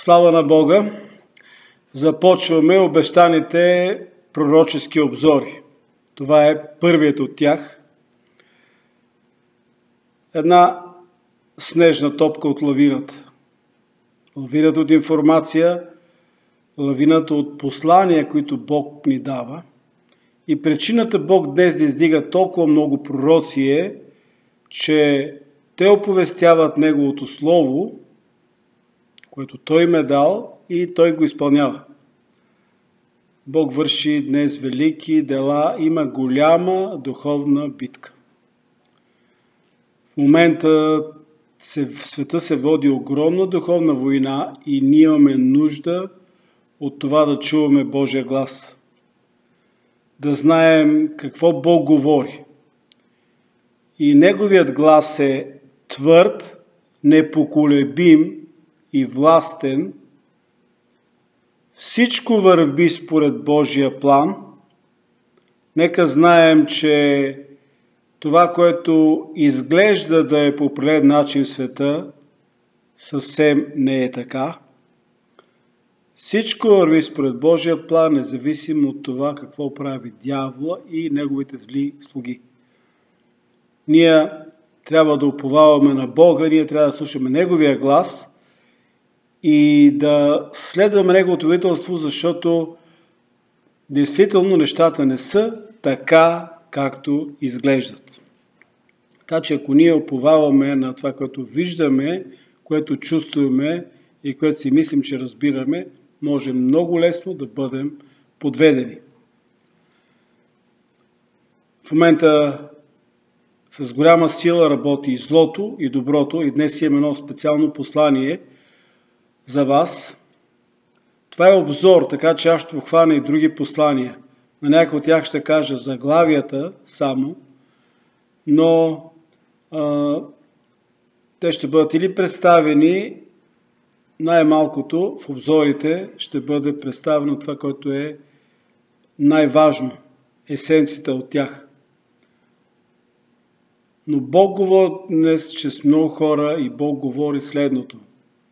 Слава на Бога! Започваме обещаните пророчески обзори. Това е първият от тях. Една снежна топка от лавината. Лавината от информация, лавината от послания, които Бог ни дава. И причината Бог днес да издига толкова много пророци е, че те оповестяват Неговото Слово, което Той им е дал и Той го изпълнява. Бог върши днес велики дела, има голяма духовна битка. В момента в света се води огромна духовна война и ние имаме нужда от това да чуваме Божия глас. Да знаем какво Бог говори. И Неговият глас е твърд, непоколебим и властен. Всичко върви според Божия план. Нека знаем, че това, което изглежда да е по определен начин в света, съвсем не е така. Всичко върви според Божия план, независимо от това какво прави дявола и неговите зли слуги. Ние трябва да уповаваме на Бога, ние трябва да слушаме Неговия глас и да следваме Неговото водителство, защото действително нещата не са така, както изглеждат. Така че ако ние уповаваме на това, което виждаме, което чувстваме и което си мислим, че разбираме, може много лесно да бъдем подведени. В момента с голяма сила работи и злото, и доброто, и днес имаме едно специално послание за вас. Това е обзор, така че аз ще похвана и други послания. На някои от тях ще кажа заглавията само, но те ще бъдат или представени, най-малкото в обзорите ще бъде представено това, което е най-важно, есенцията от тях. Но Бог говори днес чрез много хора и Бог говори следното.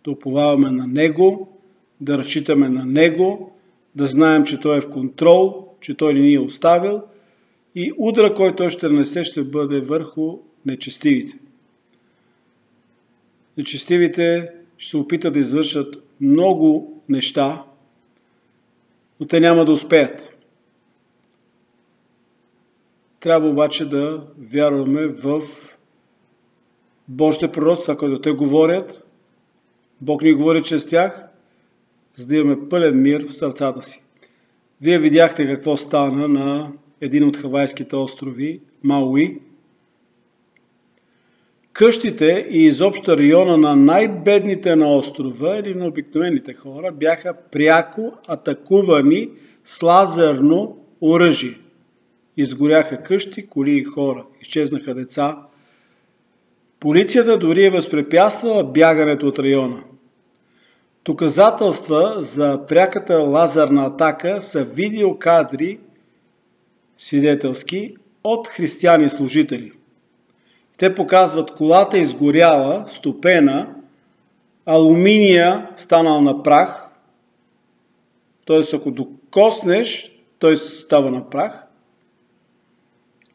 Да уповаваме на Него, да разчитаме на Него, да знаем, че Той е в контрол, че Той не ни е оставил и удара, който Той ще нанесе, ще бъде върху нечестивите. Нечестивите ще се опитат да извършат много неща, но те няма да успеят. Трябва обаче да вярваме в Божите пророцтва, които те говорят. Бог ни говори чрез тях, за да имаме пълен мир в сърцата си. Вие видяхте какво стана на един от хавайските острови, Мауи. Къщите и изобщо района на най-бедните на острова или на обикновените хора бяха пряко атакувани с лазерно оръжие. Изгоряха къщи, коли и хора. Изчезнаха деца. Полицията дори е възпрепятствала бягането от района. Доказателства за пряката лазерна атака са видеокадри свидетелски от християни служители. Те показват колата изгоряла, стопена, алуминия станал на прах, т.е. ако докоснеш, той става на прах,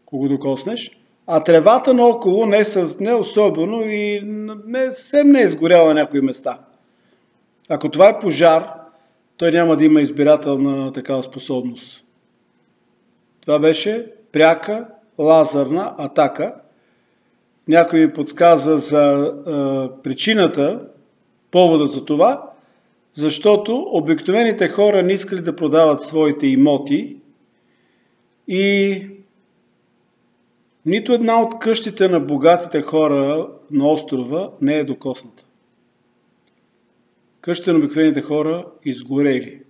ако го докоснеш, а тревата наоколо не особено и съвсем не е изгоряла на някои места. Ако това е пожар, той няма да има избирателна такава способност. Това беше пряка лазерна атака. Някой ми подсказа за причината, повода за това, защото обикновените хора не искали да продават своите имоти и нито една от къщите на богатите хора на острова не е докосната. Къщите на обикновените хора изгорели.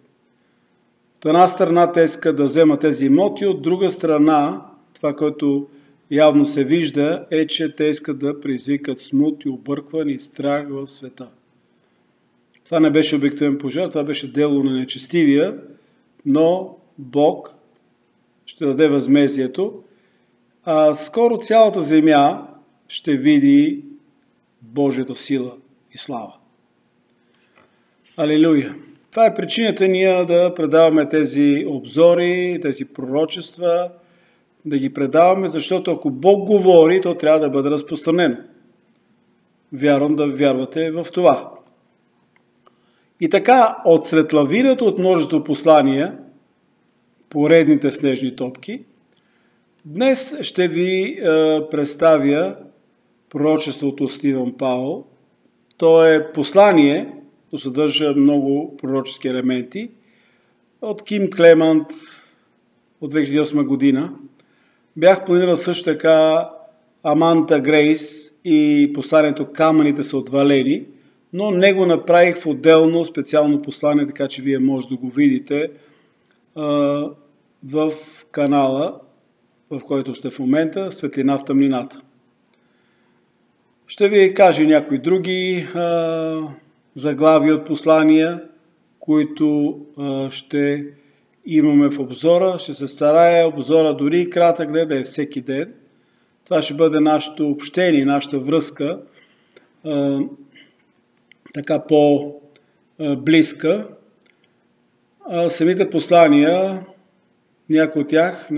От една страна те искат да вземат тези имоти, от друга страна, това, което явно се вижда, е, че те искат да предизвикат смут и объркване и страх в света. Това не беше обикновен пожар, това беше дело на нечестивия, но Бог ще даде възмездието. А скоро цялата земя ще види Божията сила и слава. Алилуя! Това е причината ние да предаваме тези обзори, тези пророчества, да ги предаваме, защото ако Бог говори, то трябва да бъде разпространено. Вярвам да вярвате в това. И така, отсред лавината от множество послания, поредните снежни топки, днес ще ви представя пророчеството Стивън Пауъл. То е послание, то съдържа много пророчески елементи, от Ким Клемент от 2008 година. Бях планирал също така Аманта Грейс и посланието Камъните са отвалени, но него направих в отделно специално послание, така че вие може да го видите в канала, в който сте в момента, Светлина в тъмнината. Ще ви кажа някои други заглавия от послания, които ще имаме в обзора. Ще се старая обзора дори и кратък да е всеки ден. Това ще бъде нашето общение, нашата връзка, така по-близка. Самите послания, някои от тях,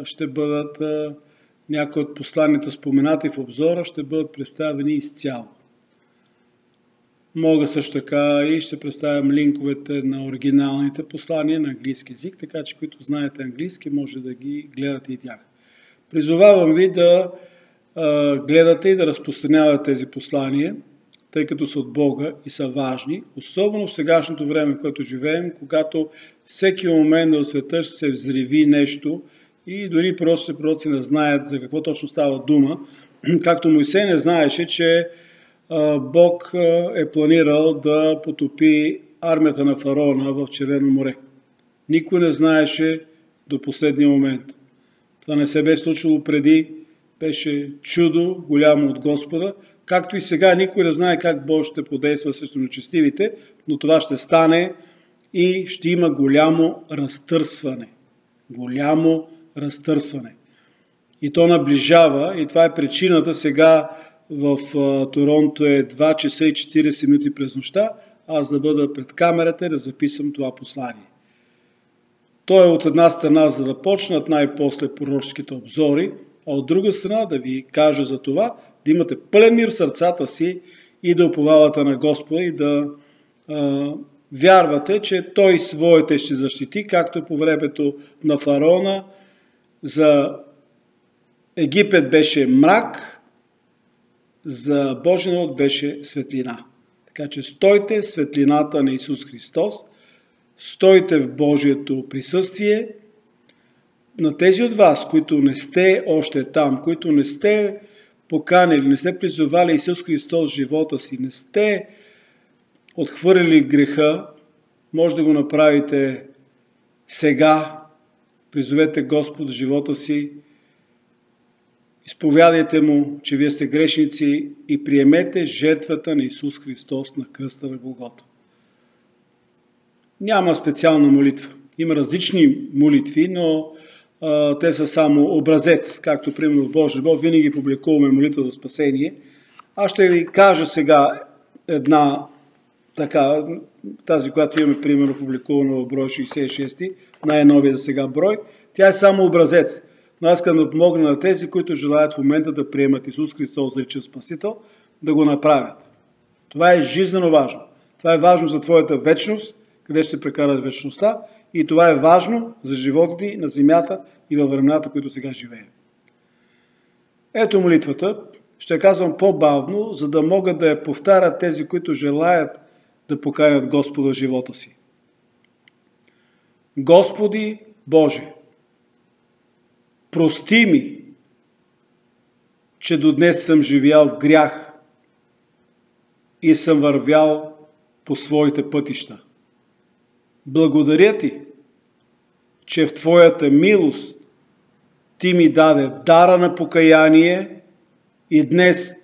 ще бъдат, някои от посланията споменати в обзора, ще бъдат представени изцяло. Мога също така и ще представям линковете на оригиналните послания на английски език, така че които знаете английски, може да ги гледате и тях. Призовавам ви да гледате и да разпространявате тези послания, тъй като са от Бога и са важни, особено в сегашното време, в което живеем, когато всеки момент в света ще се взриви нещо и дори пророци не знаят за какво точно става дума, както Мойсей не знаеше, че Бог е планирал да потопи армията на фараона в Червено море. Никой не знаеше до последния момент. Това не се бе случило преди, беше чудо голямо от Господа, както и сега никой не знае как Бог ще подейства срещу нечестивите, но това ще стане и ще има голямо разтърсване. Голямо разтърсване. И то наближава, и това е причината сега в Торонто е 2 часа и 40 минути през нощта, аз да бъда пред камерата и да записам това послание. То е от една страна за да почнат най-после пророческите обзори, а от друга страна да ви кажа за това, да имате пълен мир в сърцата си и да уповавате на Господа и да вярвате, че Той своите ще защити, както по времето на фараона за Египет беше мрак, за Божия народ беше светлина. Така че стойте в светлината на Исус Христос, стойте в Божието присъствие. На тези от вас, които не сте още там, които не сте поканили, не сте призовали Исус Христос в живота си, не сте отхвърлили греха, може да го направите сега. Призовете Господ в живота си, изповядайте Му, че вие сте грешници и приемете жертвата на Исус Христос на кръста на Голгота. Няма специална молитва. Има различни молитви, но те са само образец, както примерно в Божия Бог. Винаги публикуваме молитва за спасение. Аз ще ви кажа сега една така, тази, която имаме примерно публикувана в брой 66, най-новия за сега брой. Тя е само образец. Но аз искам да помогна на тези, които желаят в момента да приемат Исус Христос за личен Спасител, да го направят. Това е жизненно важно. Това е важно за твоята вечност, къде ще прекараш вечността, и това е важно за живота ти на земята и във времената, които сега живеем. Ето молитвата. Ще казвам по-бавно, за да могат да я повтарят тези, които желаят да поканят Господа в живота си. Господи Боже, прости ми, че до днес съм живял в грях и съм вървял по своите пътища. Благодаря Ти, че в Твоята милост Ти ми даде дара на покаяние и днес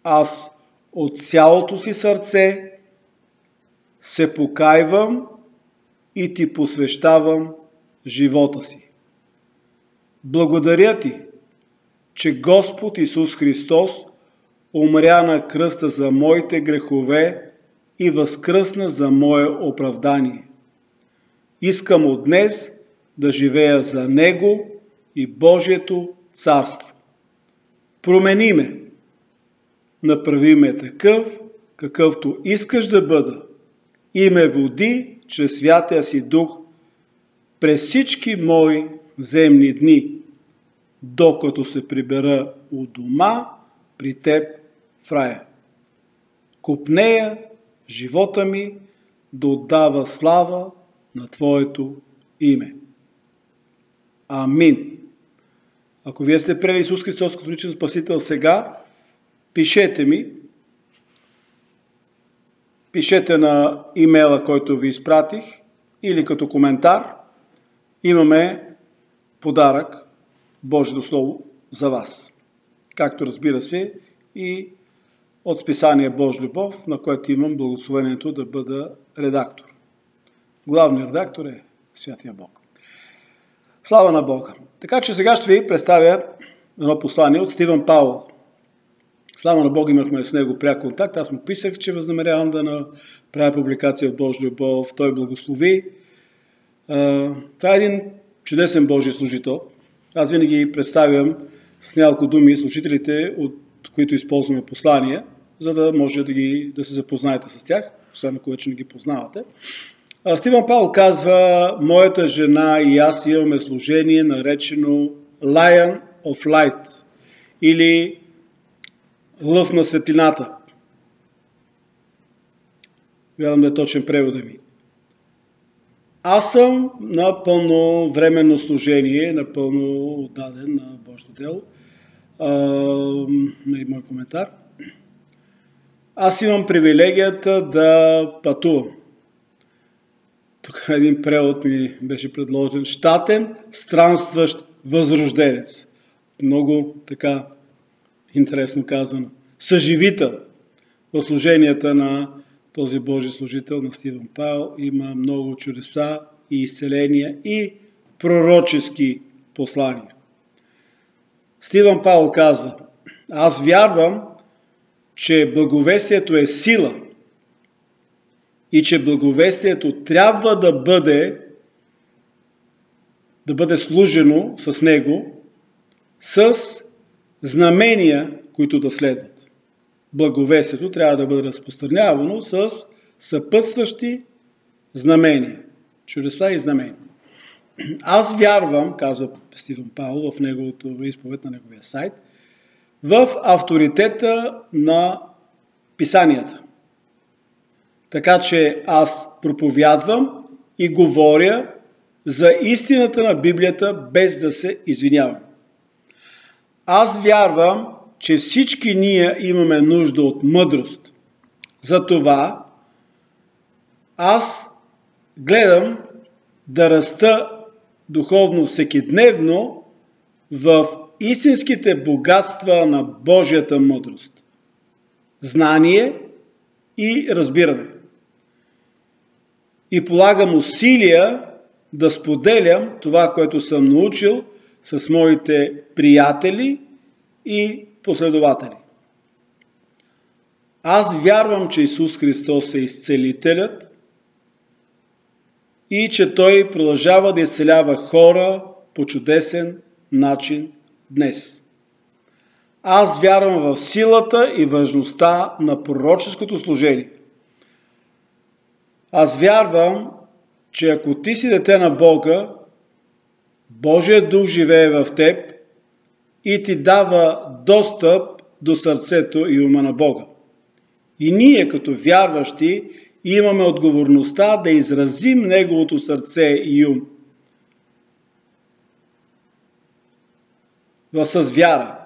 аз от цялото си сърце се покайвам и Ти посвещавам живота си. Благодаря Ти, че Господ Исус Христос умря на кръста за моите грехове и възкръсна за мое оправдание. Искам от днес да живея за Него и Божието царство. Промени ме, направи ме такъв, какъвто искаш да бъда, и ме води чрез Святия си Дух през всички мои земни дни, докато се прибера от дома при Теб в рая. Копнея живота ми да отдава слава на Твоето име. Амин. Ако вие сте приели Исус Христос като личен Спасител сега, пишете ми. Пишете на имейла, който ви изпратих, или като коментар. Имаме подарък, Божието Слово, за вас. Както разбира се и от списание Божия любов, на което имам благословението да бъда редактор. Главният редактор е Святия Бог. Слава на Бога! Така че сега ще ви представя едно послание от Стивън Пауъл. Слава на Бога, имахме с него пряк контакт. Аз му писах, че възнамерявам да направя публикация в Божия любов. Той благослови. Това е един чудесен Божий служител. Аз винаги представям с няколко думи служителите, от които използваме послания, за да може да се запознаете с тях, освен ако вече не ги познавате. Стивън Пауъл казва: моята жена и аз имаме служение, наречено Lion of Light, или Лъв на светлината. Вярвам да е точен превода ми. Аз съм на пълновременно служение, напълно отдаден на Божието дело. Мой коментар. Аз имам привилегията да пътувам. Тук един превод ми беше предложен. Щатен, странстващ възрожденец. Много така интересно казано. Съживител в служенията на този Божий служител, на Стивън Пауъл. Има много чудеса и изцеления и пророчески послания. Стивън Пауъл казва: аз вярвам, че благовестието е сила и че благовестието трябва да бъде служено с него с знамения, които да следват. Благовестието трябва да бъде разпространявано с съпътстващи знамения. Чудеса и знамения. Аз вярвам, казва Стивън Пауъл в неговото изповед на неговия сайт, в авторитета на писанията. Така че аз проповядвам и говоря за истината на Библията, без да се извинявам. Аз вярвам, че всички ние имаме нужда от мъдрост. Затова аз гледам да раста духовно всекидневно в истинските богатства на Божията мъдрост. Знание и разбиране. И полагам усилия да споделям това, което съм научил с моите приятели и последователи. Аз вярвам, че Исус Христос е изцелителят и че Той продължава да изцелява хора по чудесен начин днес. Аз вярвам в силата и важността на пророческото служение. Аз вярвам, че ако ти си дете на Бога, Божият Дух живее в теб и ти дава достъп до сърцето и ума на Бога. И ние, като вярващи, имаме отговорността да изразим Неговото сърце и ум. С вяра.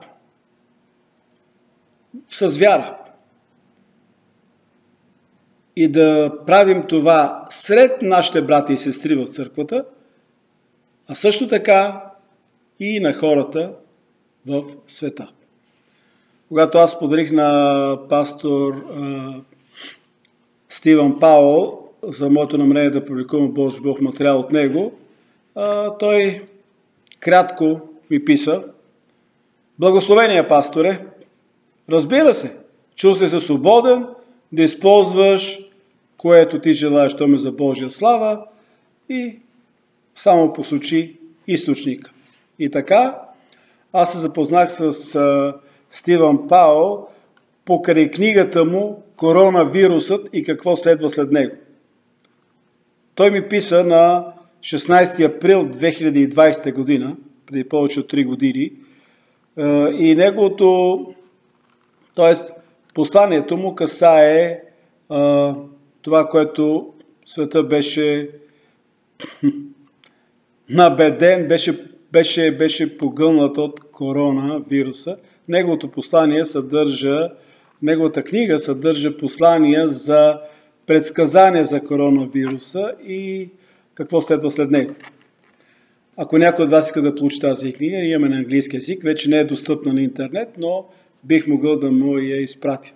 С вяра. И да правим това сред нашите брати и сестри в църквата, а също така и на хората в света. Когато аз подарих на пастор Стивън Пауъл за моето намерение да публикувам Божия любов материал от него, той кратко ми писа: благословение, пасторе, разбира се, чул се свободен да използваш което ти желаеш, то ме за Божия слава и само посочи източника. И така, аз се запознах с Стивън Пауъл покрай книгата му "Коронавирусът и какво следва след него". Той ми писа на 16 април 2020 година, преди повече от 3 години, и неговото, т.е. посланието му касае това, което света беше набеден, беше погълнат от коронавируса. Неговата книга съдържа послания за предсказания за коронавируса и какво следва след него. Ако някой от вас иска да получи тази книга, имаме на английски език, вече не е достъпна на интернет, но бих могъл да му я изпратя.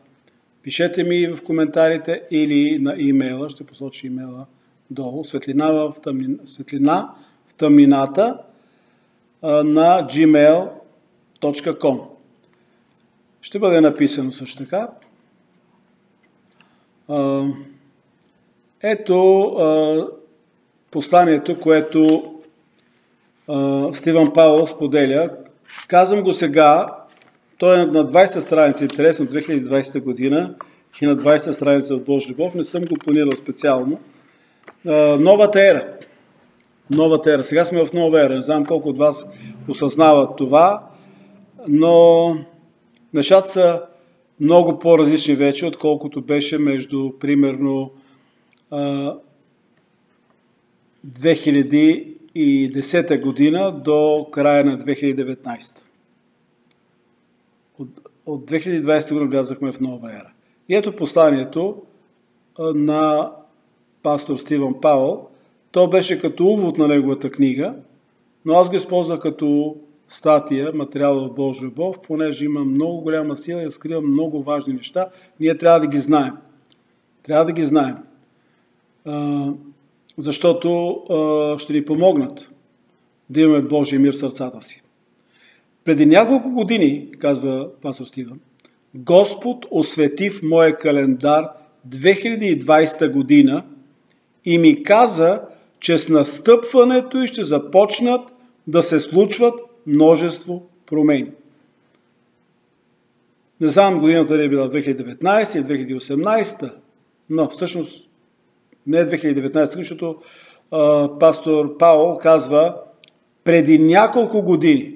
Пишете ми в коментарите или на имейла, ще посоча имейла долу, светлина в тъмнината на gmail.com. Ще бъде написано също така. Ето посланието, което Стивън Пауъл споделя. Казвам го сега. Той е на 20 страница, интересно, 2020 година и на 20 страница от Божия любов. Не съм го планирал специално. Новата ера. Новата ера. Сега сме в нова ера. Не знам колко от вас осъзнават това, но нещата са много по-различни вече, отколкото беше между, примерно, 2010 година до края на 2019. От 2020 година влязахме в нова ера. И ето посланието на пастор Стивън Пауъл. То беше като увод на неговата книга, но аз го използвах като статия, материал в Божия любов, понеже има много голяма сила и разкрива много важни неща. Ние трябва да ги знаем. Трябва да ги знаем. Защото ще ни помогнат да имаме Божия мир в сърцата си. Преди няколко години, казва пастор Стивън, Господ освети в моя календар 2020 година и ми каза, че с настъпването и ще започнат да се случват множество промени. Не знам годината ли е била 2019 или 2018, но всъщност не е 2019, защото пастор Пауъл казва преди няколко години.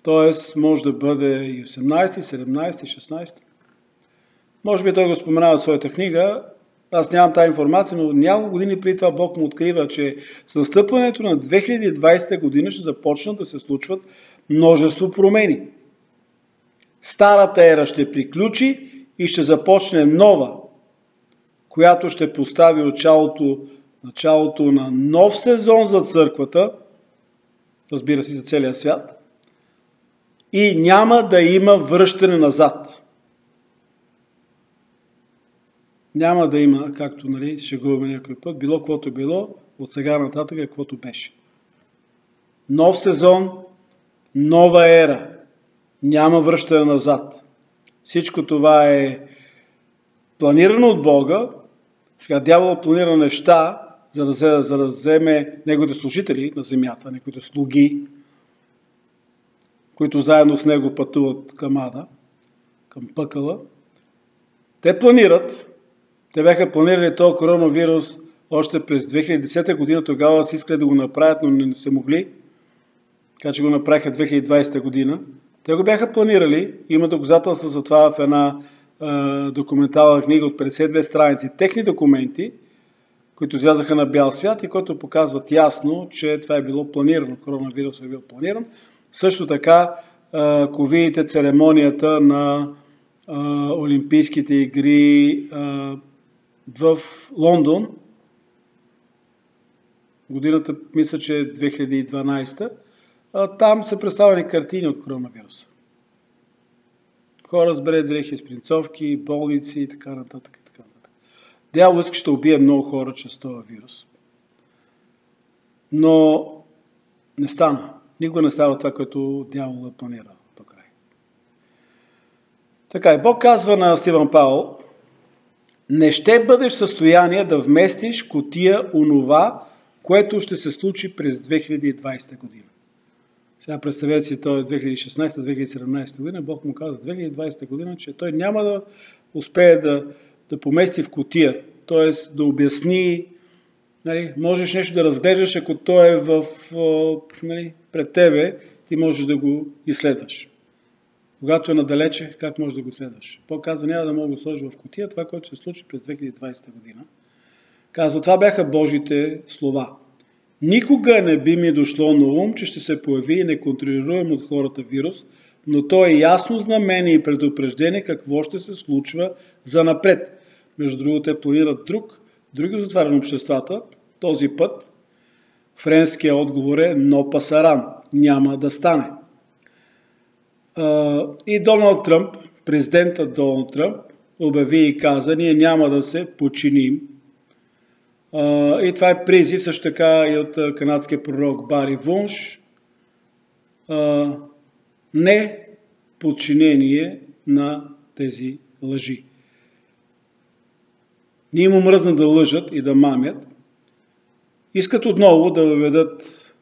Тоест, може да бъде и 18, 17, 16. Може би той го споменава в своята книга. Аз нямам тази информация, но няколко години преди това Бог му открива, че с настъпването на 2020 година ще започнат да се случват множество промени. Старата ера ще приключи и ще започне нова, която ще постави началото на нов сезон за църквата, разбира се, за целия свят, и няма да има връщане назад. Няма да има, както шегуваме някой път, било каквото било, от сега нататък каквото беше. Нов сезон, нова ера. Няма връщане назад. Всичко това е планирано от Бога. Сега дявол планира неща, за да вземе неговите служители на земята, неговите слуги, които заедно с него пътуват към ада, към пъкъла. Те бяха планирали този коронавирус още през 2010 година, тогава си искали да го направят, но не са могли, така че го направиха 2020 година. Те го бяха планирали, има доказателства за това в една документална книга от 52 страници, техни документи, които излязаха на бял свят и които показват ясно, че това е било планирано, коронавирусът е бил планиран. Също така, ако видите церемонията на Олимпийските игри в Лондон, годината мисля, че е 2012, там са представени картини от коронавируса. Хора с бели дрехи, с принцовки, болници и така нататък. Дявол иска да убие много хора чрез този вирус. Но не стана. Никога не става това, което дявол е планирал до край. Така и Бог казва на Стивън Пауъл, не ще бъдеш в състояние да вместиш кутия онова, което ще се случи през 2020 година. Сега представете си, той е 2016-2017 година, Бог му каза 2020 година, че той няма да успее да помести в кутия, т.е. да обясни, нали, можеш нещо да разглеждаш, ако той е пред тебе, ти можеш да го изследваш. Когато е надалече, как можеш да го следваш? Бог казва, няма да мога да го сложа в кутия, това, което се случи през 2020 година. Казва, това бяха Божите слова. Никога не би ми дошло на ум, че ще се появи неконтролируем от хората вирус, но то е ясно знамение и предупреждение какво ще се случва занапред. Между другото, те планират други затваряне обществата. Този път френският отговор е но пасаран, няма да стане. И Доналд Тръмп, президентът Доналд Тръмп, обяви и каза, ние няма да се подчиним. И това е призив също така и от канадския пророк Бари Вунш. Не подчинение на тези лъжи. Ние му мръзна да лъжат и да мамят. Искат отново да въведат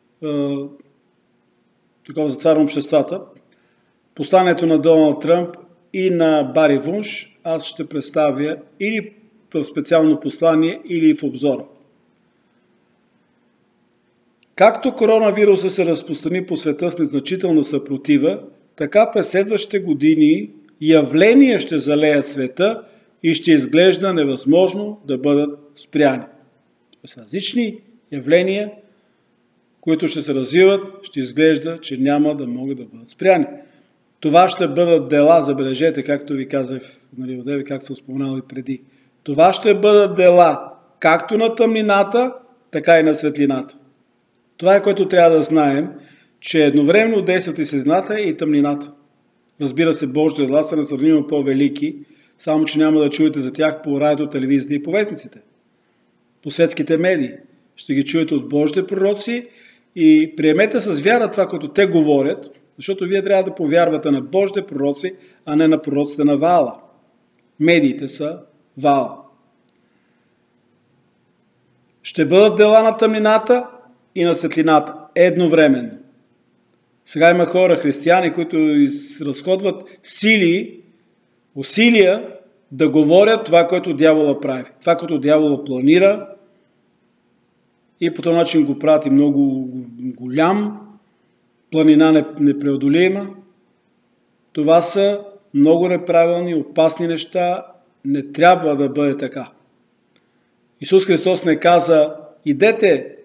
такова затваряне обществата. Посланието на Доналд Тръмп и на Бари Вунш аз ще представя или в специално послание, или в обзора. Както коронавируса се разпространи по света с незначителна съпротива, така през следващите години явления ще залеят света и ще изглежда невъзможно да бъдат спряни. С различни явления, които ще се развиват, ще изглежда, че няма да могат да бъдат спряни. Това ще бъдат дела, забележете, както ви казах, одеве, както съм споменал и преди. Това ще бъдат дела както на тъмнината, така и на светлината. Това е, което трябва да знаем, че едновременно действат и светлината и тъмнината. Разбира се, Божите дела са несравнимо по-велики, само че няма да чуете за тях по радио, телевизията и по вестниците. По светските медии. Ще ги чуете от Божите пророци и приемете с вяра това, което те говорят, защото вие трябва да повярвате на Божите пророци, а не на пророците на Ваала. Медиите са Ваала. Ще бъдат дела на тъмнината и на светлината едновременно. Сега има хора, християни, които разходват сили, усилия да говорят това, което дявола прави. Това, което дявола планира и по този начин го прати много голям, планина непреодолима. Това са много неправилни, опасни неща. Не трябва да бъде така. Исус Христос не каза, идете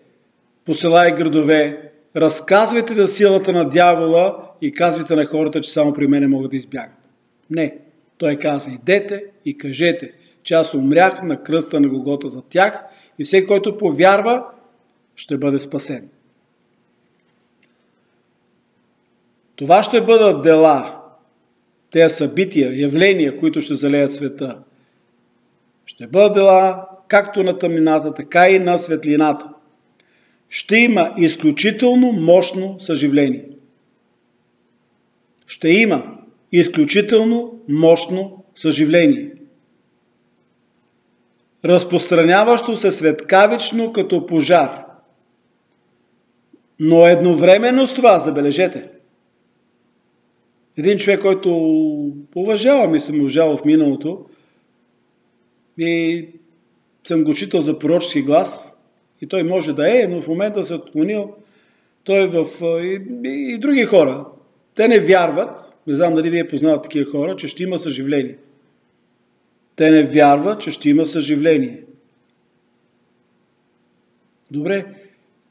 по села и градове, разказвайте за силата на дявола и казвайте на хората, че само при мене могат да избягат. Не. Той каза, идете и кажете, че аз умрях на кръста на Голгота за тях и всеки, който повярва, ще бъде спасен. Това ще бъдат дела, тези събития, явления, които ще залеят света. Ще бъдат дела както на тъмнината, така и на светлината. Ще има изключително мощно съживление. Ще има изключително мощно съживление. Разпространяващо се светкавично като пожар. Но едновременно с това, забележете, един човек, който уважавам и съм уважавал в миналото, и съм го читал за пророчески глас, и той може да е, но в момента се отклонил, той и други хора. Те не вярват, не знам дали вие познават такива хора, че ще има съживление. Те не вярват, че ще има съживление. Добре,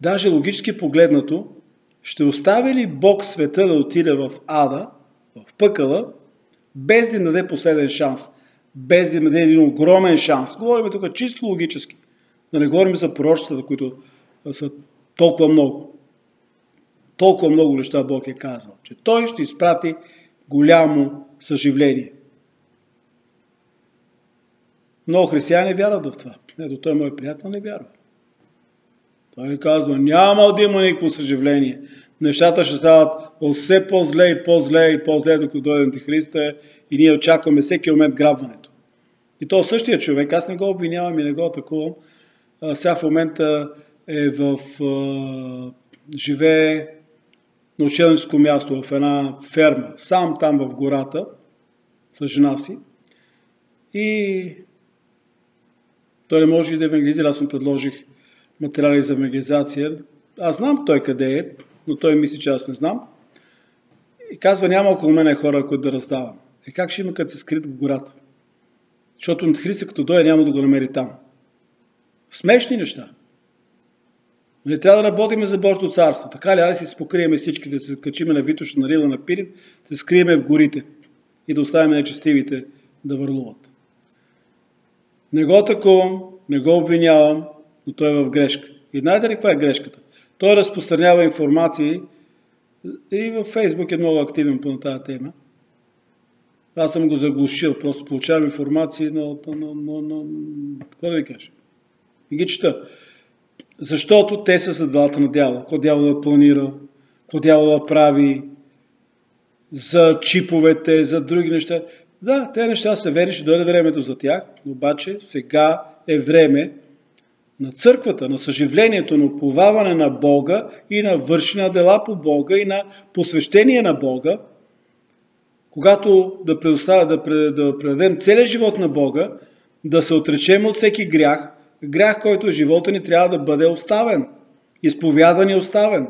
даже логически погледнато, ще остави ли Бог света да отиде в ада, в пъкъла, без да им даде последен шанс, без да им даде един огромен шанс? Говорим тук чисто логически. Да не говорим за пророчествата, които са толкова много. Толкова много неща Бог е казал, че Той ще изпрати голямо съживление. Много християни вярват в това. Ето, той мой приятел не вярва. Той казва, няма да има никакво съживление. Нещата ще стават все по-зле и по-зле и по-зле, докато дойде Антихриста и ние очакваме всеки момент грабването. И то същия човек, аз не го обвинявам и не го атакувам, сега в момента живее на ученическо място в една ферма, сам там в гората, с жена си. И той не може и да евангелизира. Аз му предложих материали за евангелизация. Аз знам той къде е, но той мисли, че аз не знам. И казва, няма около мене хора, които да раздавам. Как ще има, като се скрит в гората? Защото Христос като дойде, няма да го намери там. Смешни неща. Не трябва да работим за Божието царство. Така ли, да си покриеме всички, да се качиме на Витоша, на Рила, на Пирит, да се скриеме в горите и да оставим нечестивите да върлуват. Не го атакувам, не го обвинявам, но той е в грешка. И знаете ли каква е грешката? Той разпространява информации и във Фейсбук е много активен по тази тема. Аз съм го заглушил, просто получавам информации, но какво да ви кажа? И ги чета. Защото те са съдбата на дявола. Какво дявола е планирал, какво дявола прави, за чиповете, за други неща. Да, тези неща са верни, ще дойде времето за тях, обаче сега е време на църквата, на съживлението, на уповаване на Бога и на вършена дела по Бога и на посвещение на Бога, когато да предадем целия живот на Бога, да се отречем от всеки грях, грях, който в живота ни трябва да бъде оставен, изповядан и оставен.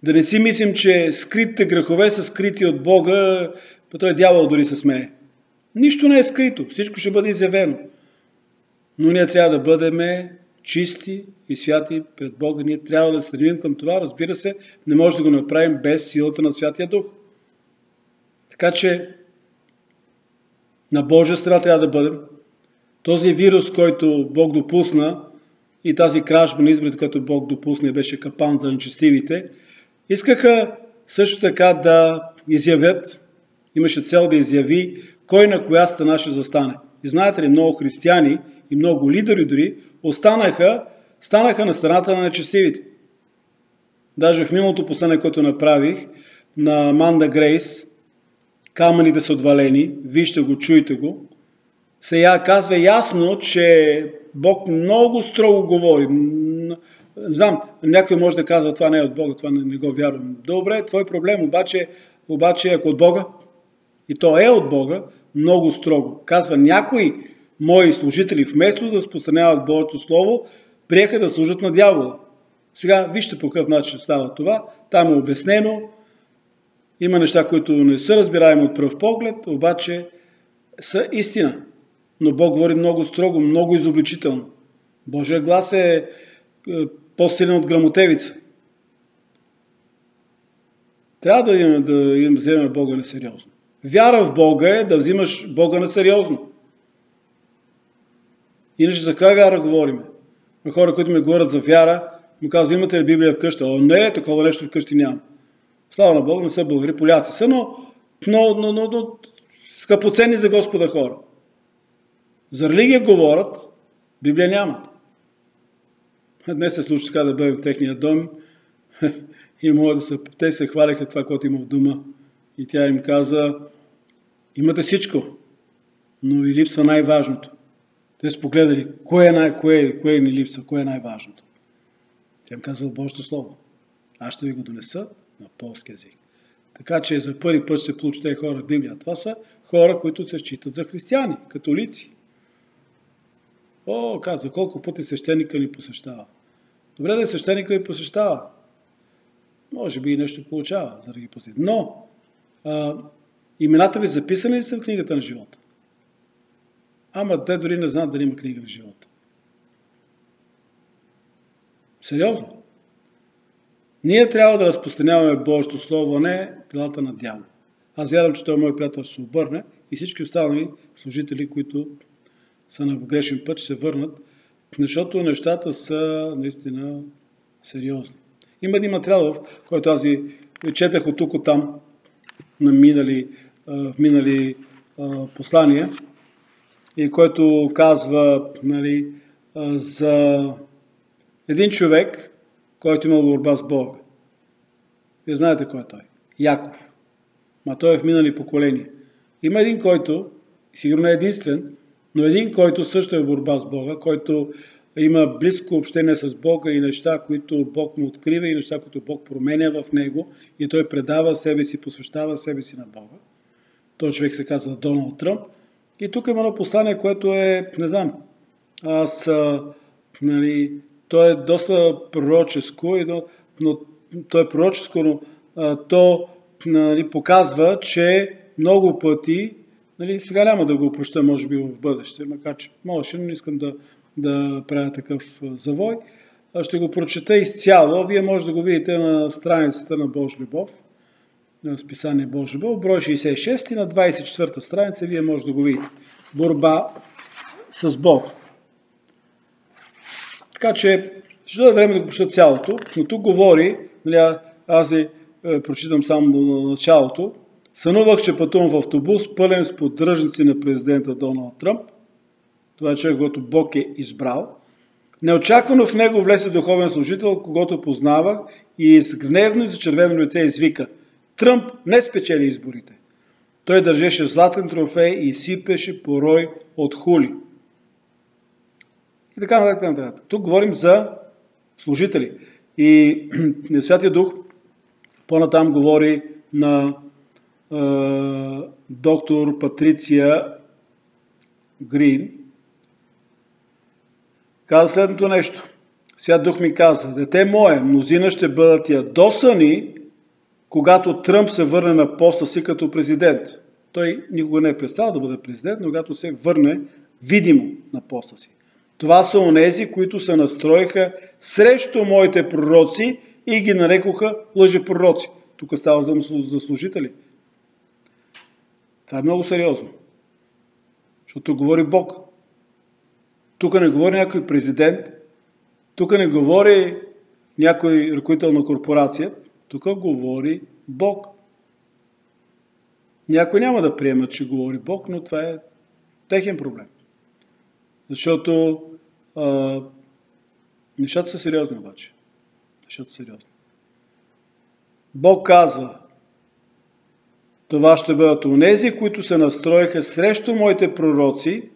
Да не си мислим, че скритите грехове са скрити от Бога, той дявол дори се смее. Нищо не е скрито, всичко ще бъде изявено. Но ние трябва да бъдем чисти и святи пред Бога. Ние трябва да стремим към това. Разбира се, не може да го направим без силата на Святия Дух. Така че на Божия страна трябва да бъдем. Този вирус, който Бог допусна и тази кражба на изборите, който Бог допусна и беше капан за нечестивите, искаха също така да изявят, имаше цел да изяви кой на коя страна ще застане. И знаете ли, много християни и много лидери дори станаха на страната на нечестивите. Даже в миналото послание, което направих на Аманда Грейс, камъните са отвалени, вижте го, чуйте го. Сега казва ясно, че Бог много строго говори. Знам, някой може да казва, това не е от Бога, това не го вярвам. Добре, твой проблем, обаче ако от Бога, и то е от Бога, много строго. Казва, някои мои служители вместо да разпространяват Божието Слово, приеха да служат на дявола. Сега вижте по какъв начин става това. Там е обяснено. Има неща, които не са разбираеми от пръв поглед, обаче са истина. Но Бог говори много строго, много изобличително. Божия глас е по-силен от грамотевица. Трябва да вземем Бога несериозно. Вяра в Бога е да взимаш Бога несериозно. Иначе за каква вяра говорим? На хора, които ми говорят за вяра, му казват, имате ли Библия вкъщи? О, не, такова нещо вкъщи няма. Слава на Бога, не са българи, поляци са, но скъпоценни за Господа хора. За религия говорят, Библия няма. Днес се случи така да бъдем в техния дом и те се хвалиха това, което има в дома. И тя им каза, имате всичко, но ви липсва най-важното. Те са погледали, кое ни липсва, кое е най-важното. Тя им каза Божието Слово. Аз ще ви го донеса на полски език. Така че за първи път ще получат тези хора в Библия. Това са хора, които се считат за християни, католици. О, казва, колко пъти свещеника ни посещава. Добре да е свещеника ви посещава. Може би и нещо получава, за да ги посети. Но имената ви записани ли са в книгата на живота? Ама те дори не знаят дали има книга на живота. Сериозно. Ние трябва да разпространяваме Божието Слово, а не делата на дявола. Аз вярвам, че той мой приятел ще се обърне и всички останали служители, които са на грешен път, ще се върнат, защото нещата са наистина сериозни. Има един материал, който аз ви четах от тук, от там, на минали послания, и който казва за един човек, който имал борба с Бога. Вие знаете кой е той? Яков. Ма той е в минали поколения. Има един, който сигурно не единствен, но един, който също е в борба с Бога, който има близко общение с Бога и неща, които Бог му открива и неща, които Бог променя в него и той предава себе си, посвещава себе си на Бога. Той човек се казва Доналд Тръмп. И тук има едно послание, което е, не знам, то е доста пророческо, но то е пророческо, но то показва, че много пъти, сега няма да го проща, може би в бъдеще, макар че можеше, но не искам да правя такъв завой. Ще го прочета изцяло. Вие може да го видите на страницата на Божия любов, на списание Божия любов, брой 66 и на 24-та страница вие може да го видите. Борба с Бог. Така че, ще даде време да го прочета цялото, но тук говори, аз прочитам само на началото, сънувах, че пътувам в автобус, пълен с поддръжници на президента Доналд Тръмп. Това е човек, който Бог е избрал. Неочаквано в него влезе духовен служител, когото познавах и с гневно и зачервено лице извика: Тръмп не спечели изборите. Той държеше златен трофей и сипеше порой от хули. И така нататък. Тук говорим за служители. И Святия Дух по-натам говори на доктор Патриция Грин. Каза следното нещо. Свят Дух ми каза: дете мое, мнозина ще бъдат ядосани, когато Тръмп се върне на поста си като президент. Той никога не е представил да бъде президент, но когато се върне видимо на поста си. Това са онези, които се настроиха срещу моите пророци и ги нарекоха лъжепророци. Тук става за служители. Това е много сериозно. Защото говори Бог. Тук не говори някой президент, тук не говори някой ръководител на корпорация, тук говори Бог. Някой няма да приемат, че говори Бог, но това е техен проблем. Защото нещата са сериозни обаче. Нещата са сериозни. Бог казва: това ще бъдат онези, които се настроиха срещу моите пророци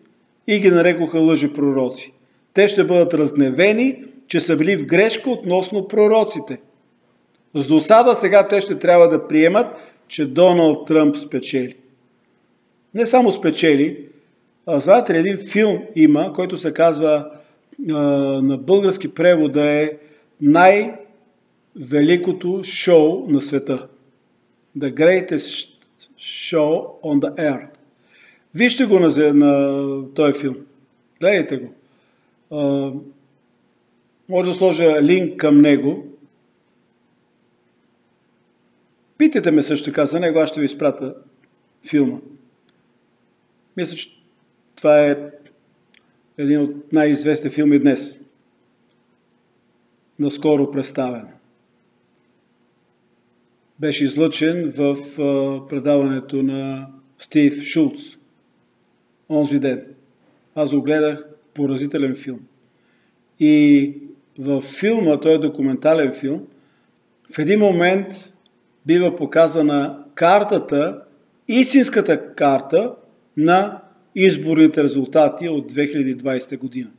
и ги нарекоха лъжепророци. Те ще бъдат разгневени, че са били в грешка относно пророците. С досада сега те ще трябва да приемат, че Доналд Тръмп спечели. Не само спечели, знаете ли, един филм има, който се казва на български превод да е най-великото шоу на света. The greatest show on the earth. Вижте го на този филм. Гледайте го. Може да сложа линк към него. Питайте ме също така за него, аз ще ви изпратя филма. Мисля, че това е един от най-известни филми днес. Наскоро представен. Беше излъчен в предаването на Стив Шулц. Онзи ден. Аз го гледах, поразителен филм. И във филма, той е документален филм, в един момент бива показана картата, истинската карта на изборните резултати от 2020 година.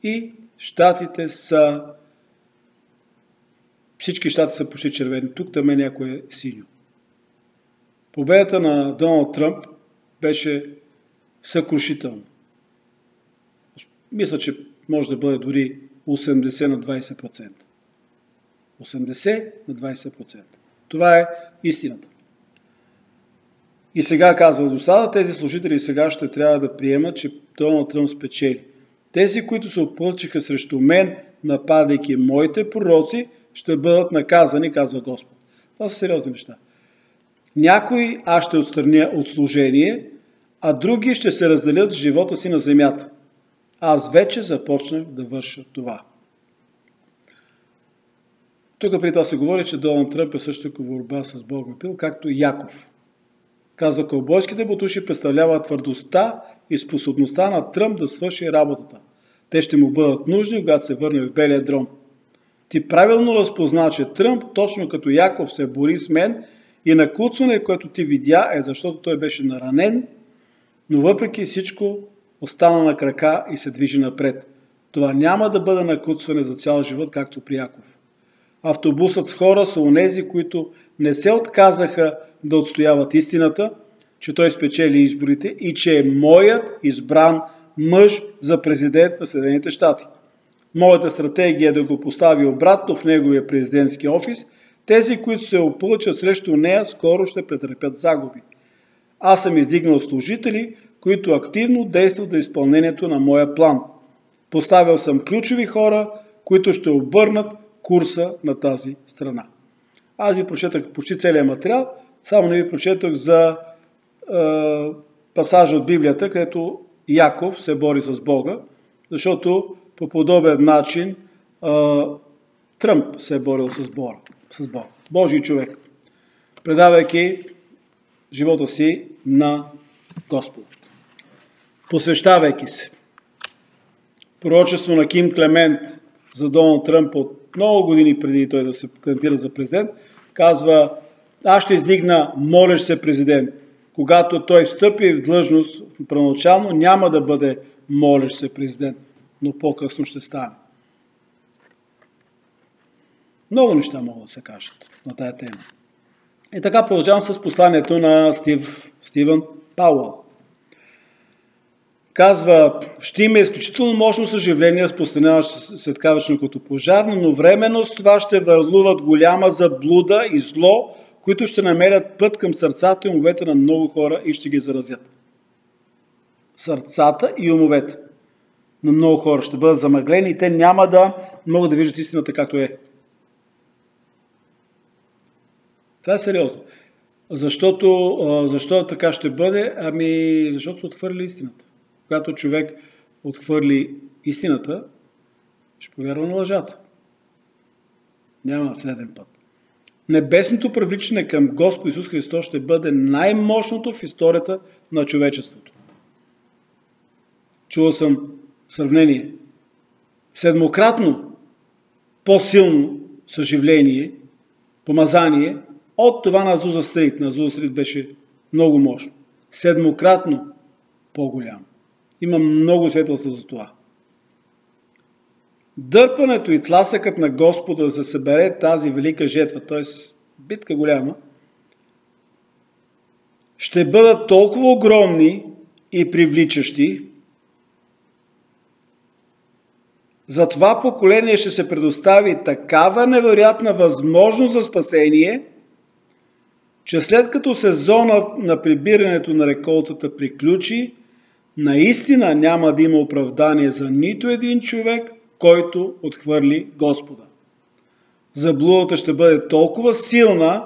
И щатите са... Всички щати са почти червени. Тук там е някое синьо. Победата на Доналд Тръмп беше съкрушителна. Мисля, че може да бъде дори 80 на 20%. 80 на 20%. Това е истината. И сега казва досада, тези служители сега ще трябва да приемат, че Доналд Тръмп спечели. Тези, които се опълчиха срещу мен, нападайки моите пророци, ще бъдат наказани, казва Господ. Това са сериозни неща. Някои аз ще отстраня от служение, а други ще се разделят с живота си на земята. Аз вече започнах да върша това. Тук при това се говори, че Доналд Тръмп е също като борба с Бога пил, както и Яков. Казва, кълбойските ботуши представляват твърдостта и способността на Тръмп да свърши работата. Те ще му бъдат нужни, когато се върне в Белия дром. Ти правилно разпозна, че Тръмп, точно като Яков, се бори с мен и накуцване, което ти видя, е защото той беше наранен но въпреки всичко остана на крака и се движи напред. Това няма да бъде накуцване за цял живот, както при Яков. Автобусът с хора са онези, които не се отказаха да отстояват истината, че той спечели изборите и че е моят избран мъж за президент на Съединените щати. Моята стратегия е да го постави обратно в неговия президентски офис. Тези, които се опълчат срещу нея, скоро ще претърпят загуби. Аз съм издигнал служители, които активно действат за изпълнението на моя план. Поставил съм ключови хора, които ще обърнат курса на тази страна. Аз ви прочетах почти целият материал, само не ви прочетах за пасажа от Библията, където Яков се бори с Бога, защото по подобен начин Тръмп се е борил с Бога. Божий човек, предавайки живота си на Господа, посвещавайки се. Пророчество на Ким Клемент за Доналд Тръмп от много години преди той да се кандидатира за президент, казва: аз ще издигна молещ се президент. Когато той встъпи в длъжност, първоначално няма да бъде молещ се президент, но по-късно ще стане. Много неща могат да се кажат на тая тема. И така продължавам с посланието на Стивън Пауъл. Казва: ще има изключително мощно съживление, разпространяващо светкавично като пожар, но временно с това ще върлуват голяма заблуда и зло, които ще намерят път към сърцата и умовете на много хора и ще ги заразят. Сърцата и умовете на много хора ще бъдат замъглени и те няма да могат да виждат истината както е. Това е сериозно. Защо така ще бъде? Защото са отхвърли истината. Когато човек отхвърли истината, ще повярва на лъжата. Няма среден път. Небесното привличане към Господ Исус Христос ще бъде най-мощното в историята на човечеството. Чувал съм сравнение. 7-кратно по-силно съживление, помазание от това на Азуза Стрит. На Азуза Стрит беше много мощно. 7-кратно по-голямо. Има много свидетелства за това. Дърпането и тласъкът на Господа да се събере тази велика жетва, т.е. битка голяма, ще бъдат толкова огромни и привличащи. За това поколение ще се предостави такава невероятна възможност за спасение, че след като сезонът на прибирането на реколтата приключи, наистина няма да има оправдание за нито един човек, който отхвърли Господа. Заблудата ще бъде толкова силна,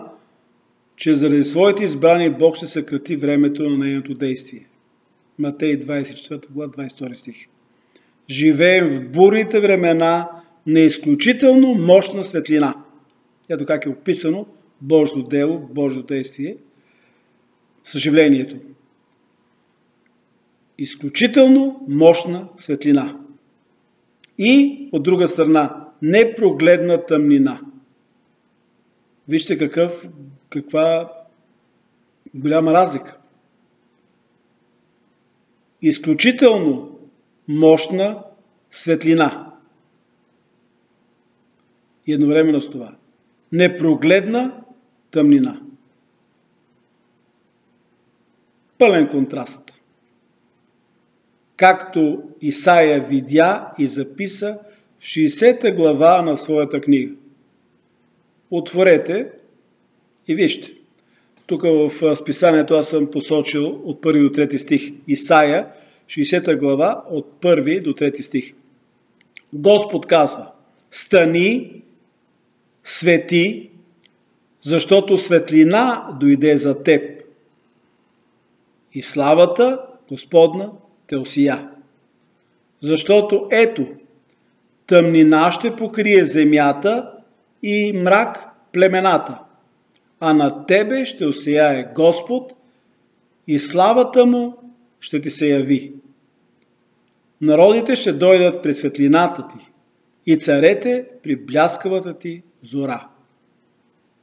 че заради своите избрани Бог ще съкрати времето на нейното действие. Матей 24 глава 22 стих. Живеем в бурните времена на изключително мощна светлина. Ето как е описано Божието дело, Божието действие, съживлението. Изключително мощна светлина. И, от друга страна, непрогледна тъмнина. Вижте каква голяма разлика. Изключително мощна светлина. И едновременно с това. Непрогледна тъмнина. Пълен контраст. Както Исаия видя и записа в 60-та глава на своята книга. Отворете и вижте. Тук в списанието аз съм посочил от 1 до 3 стих. Исаия, 60-та глава, от 1 до 3 стих. Господ казва: стани, свети, защото светлина дойде за теб. И славата Господна те осия. Защото ето, тъмнина ще покрие земята и мрак племената, а над тебе ще осияе Господ и славата му ще ти се яви. Народите ще дойдат при светлината ти и царете при бляскавата ти зора.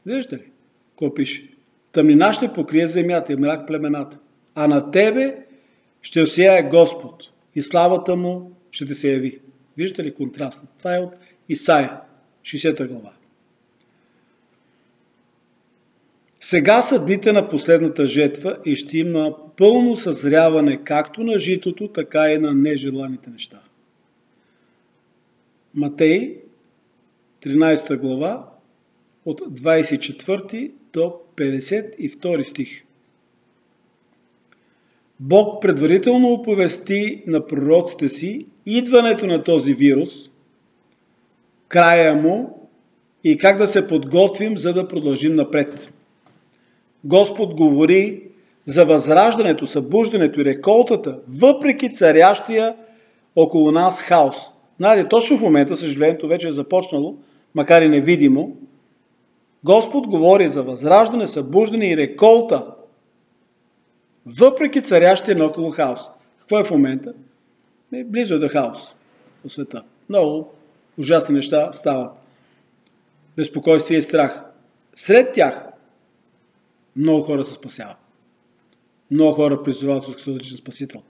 Виждате ли? Какво пише? Тъмнина ще покрие земята и мрак племената, а на тебе ще осияе Господ и славата му ще те се яви. Виждате ли контраст? Това е от Исаия, 60 глава. Сега са дните на последната жетва и ще има пълно съзряване както на житото, така и на нежеланите неща. Матей, 13 глава, от 24 до 52 стих. Бог предварително оповести на пророците си идването на този вирус, края му и как да се подготвим, за да продължим напред. Господ говори за възраждането, събуждането и реколтата, въпреки царящия около нас хаос. Знаете, точно в момента, съжалението вече е започнало, макар и невидимо, Господ говори за възраждане, събуждане и реколта, въпреки царящия наоколо хаос. Какво е в момента? Близо е до хаос в света. Много ужасни неща стават. Безпокойствие и страх. Сред тях много хора се спасяват. Много хора призовават Христос Спасител.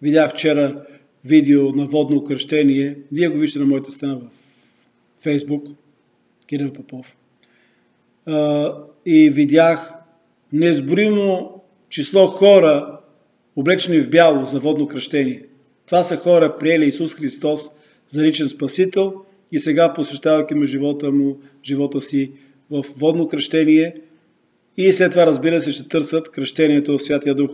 Видях вчера видео на водно кръщение. Вие го виждате на моята стена в Фейсбук. Кирил Попов. И видях неизброимо число хора, облечени в бяло за водно кръщение. Това са хора, приели Исус Христос за личен Спасител и сега посвещавайки живота си в водно кръщение и след това, разбира се, ще търсят кръщението в Святия Дух.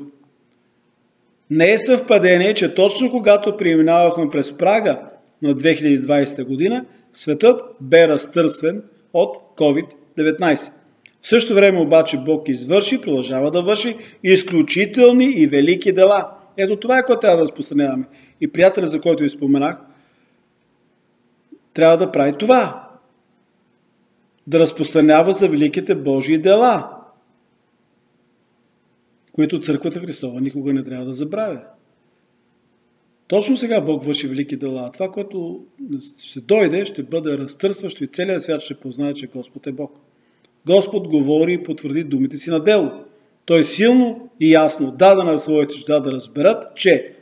Не е съвпадение, че точно когато преминавахме през прага на 2020 година, светът бе разтърсвен от COVID-19. В същото време обаче Бог извърши, продължава да върши изключителни и велики дела. Ето това е, което трябва да разпространяваме. И приятелят, за който ви споменах, трябва да прави това. Да разпространява за великите Божии дела, които Църквата Христова никога не трябва да забравя. Точно сега Бог върши велики дела. Това, което ще дойде, ще бъде разтърсващо и целият свят ще познае, че Господ е Бог. Господ говори и потвърди думите си на дело. Той силно и ясно даде на своите чада да разберат, че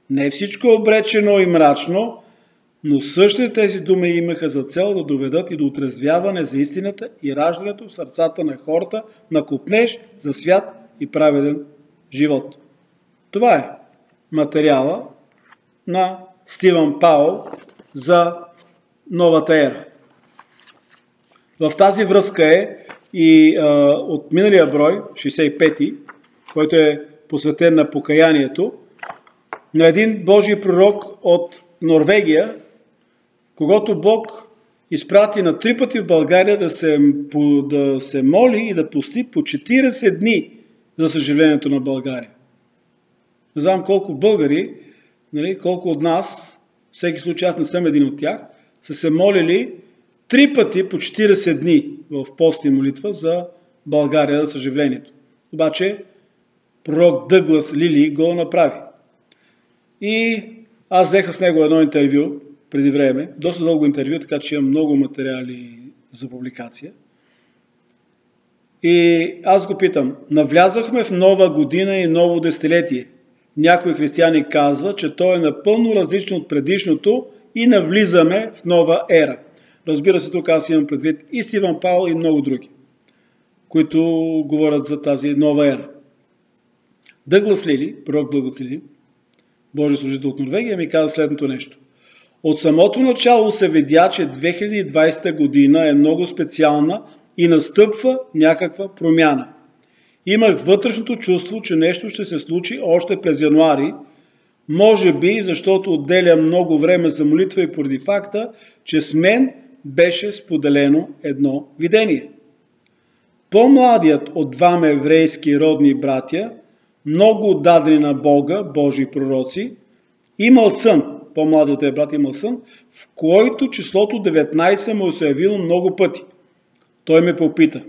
не всичко е обречено и мрачно, но същите тези думи имаха за цел да доведат и до отрезвяване за истината и раждането в сърцата на хората на копнеж за свят и праведен живот. Това е материала на Стивън Паул за новата ера. В тази връзка е и от миналия брой, 65-ти, който е посветен на покаянието, на един Божий пророк от Норвегия, когато Бог изпрати на 3 пъти в България да се моли и да пости по 40 дни за съжалението на България. Не знам колко българи, колко от нас, всеки случай аз не съм един от тях, са се молили 3 пъти по 40 дни в пост и молитва за България, за съжалението. Обаче пророк Дъглас Лили го направи. И аз взех с него едно интервю преди време, доста дълго интервю, така че имам много материали за публикация. И аз го питам, навлязахме в нова година и ново десетилетие. Някои християни казват, че то е напълно различно от предишното и навлизаме в нова ера. Разбира се, тук аз имам предвид и Стивън Паул и много други, които говорят за тази нова ера. Дъглас Лили, пророк Дъглас Лили, Божий служител от Норвегия, ми каза следното нещо. От самото начало се видя, че 2020 година е много специална и настъпва някаква промяна. Имах вътрешното чувство, че нещо ще се случи още през януари, може би защото отделя много време за молитва и поради факта, че с мен беше споделено едно видение. По-младият от 2 еврейски родни братя, много дадени на Бога, Божии пророци, имал сън, по-младият от тези брати имал сън, в който числото 19 му се явило много пъти. Той ме попита,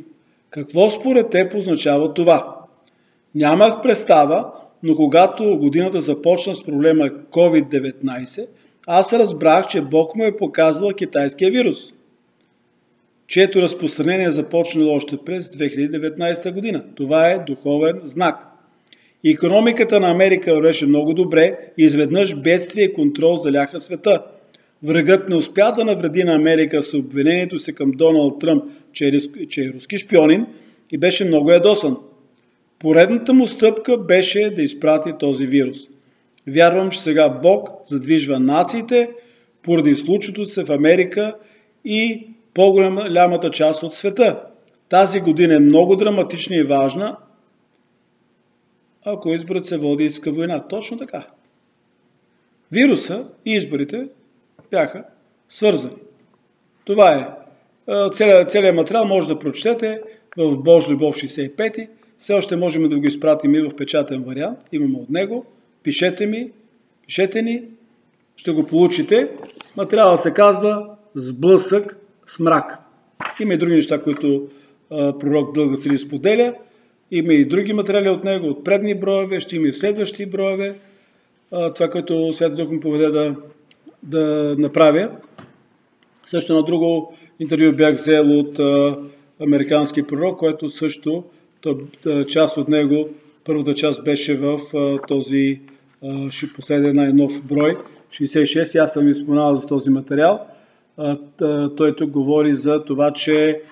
какво според теб означава това? Нямах представа, но когато годината започна с проблема COVID-19, аз разбрах, че Бог му е показвал китайския вирус, чието разпространение започнало още през 2019 година. Това е духовен знак. Икономиката на Америка вървеше много добре и изведнъж бедствие и контрол заляха света. Врагът не успя да навреди на Америка с обвинението си към Доналд Тръмп, че е руски шпионин и беше много ядосан. Поредната му стъпка беше да изпрати този вирус. Вярвам, че сега Бог задвижва нациите поради случилото се в Америка и по-голямата част от света. Тази година е много драматична и важна, ако изборът се води иска война. Точно така. Вируса и изборите бяха свързани. Това е. Целият материал може да прочетете в Божия любов 65. Все още можем да го изпратим и в печатен вариант. Имаме от него. Пишете ни, ще го получите. Материалът се казва Сблъсък с мрак. Има и други неща, които пророк Дългоцелив споделя. Има и други материали от него, от предни броеве, ще има и в следващи броеве. Това, което Святи Дух ми поведе да направя. Също на друго интервю бях взел от американски пророк, който също, част от него, първата част беше в този последен най-нов брой, 66. Аз съм ви споменал за този материал. Той тук говори за това, че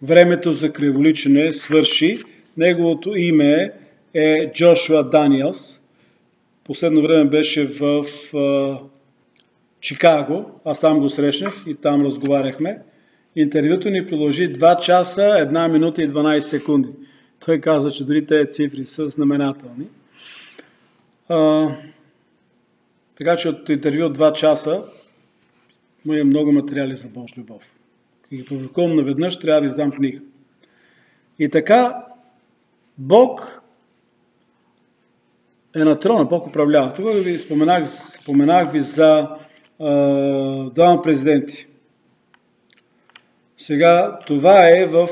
времето за кръволичене свърши. Неговото име е Джошуа Даниелс. Последно време беше в Чикаго. Аз там го срещнах и там разговаряхме. Интервюто ни продължи 2 часа, 1 минута и 12 секунди. Той каза, че дори тези цифри са знаменателни. Така че от интервю от 2 часа има много материали за Божия любов. И ги публикувам наведнъж, трябва да издам книга. И така, Бог е на трона, Бог управлява. Това ви споменах ви за двама президенти. Сега, това е в...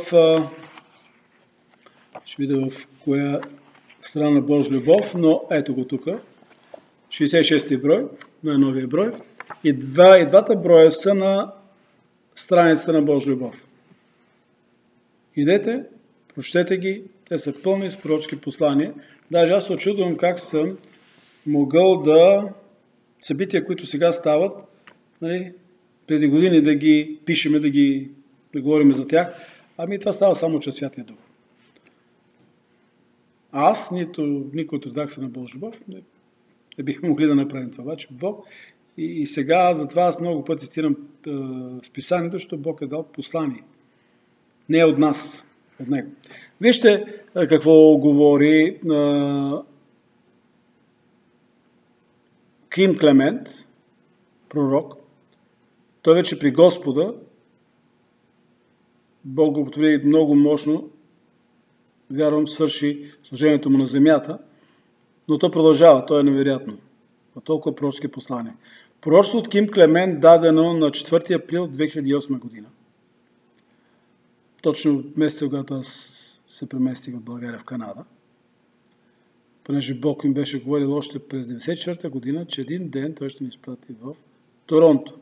ще видя в коя страна на Божия любов, но ето го тук. 66-ти брой, най-новия брой. И двата броя са на страницата на Божия любов. Идете, прочетете ги, те са пълни с пророчки послания. Даже аз се очудвам как съм могъл да събития, които сега стават, нали, преди години да ги пишеме, да говорим за тях. Ами това става само чрез Святия Дух. Аз, никой от редакция на Божия любов, не бихме могли да направим това. Обаче Бог и сега, затова аз много пъти цитирам списанието, защото Бог е дал послание. Не е от нас, от Него. Вижте какво говори Ким Клемент, пророк. Той вече при Господа, Бог го употреби много мощно, вярвам, свърши служението му на земята, но то продължава, то е невероятно. Толкова пророчески послания. Пророчество от Ким Клемент дадено на 4 април 2008 година. Точно месеца, когато аз се преместих от България в Канада. Понеже Бог им беше говорил още през 1994 година, че един ден той ще ни изпрати в Торонто.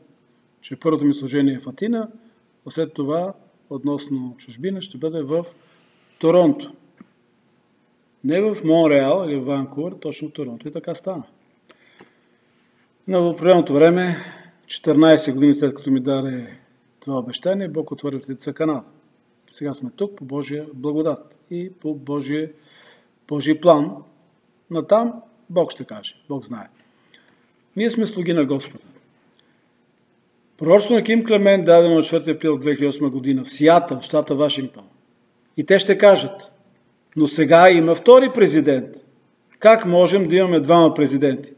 Че първото ми служение е в Атина, а след това, относно чужбина, ще бъде в Торонто. Не в Монреал или в Ванкувър, точно в Торонто. И така стана. Но в определеното време, 14 години след като ми даде това обещание, Бог отвори вратите Канада. Сега сме тук по Божия благодат и по Божий план. Натам Бог ще каже, Бог знае. Ние сме слуги на Господа. Пророчеството на Ким Клемент дадено на 4 април 2008 година в Сиатъл, щата Вашингтон. И те ще кажат, но сега има втори президент. Как можем да имаме двама президенти?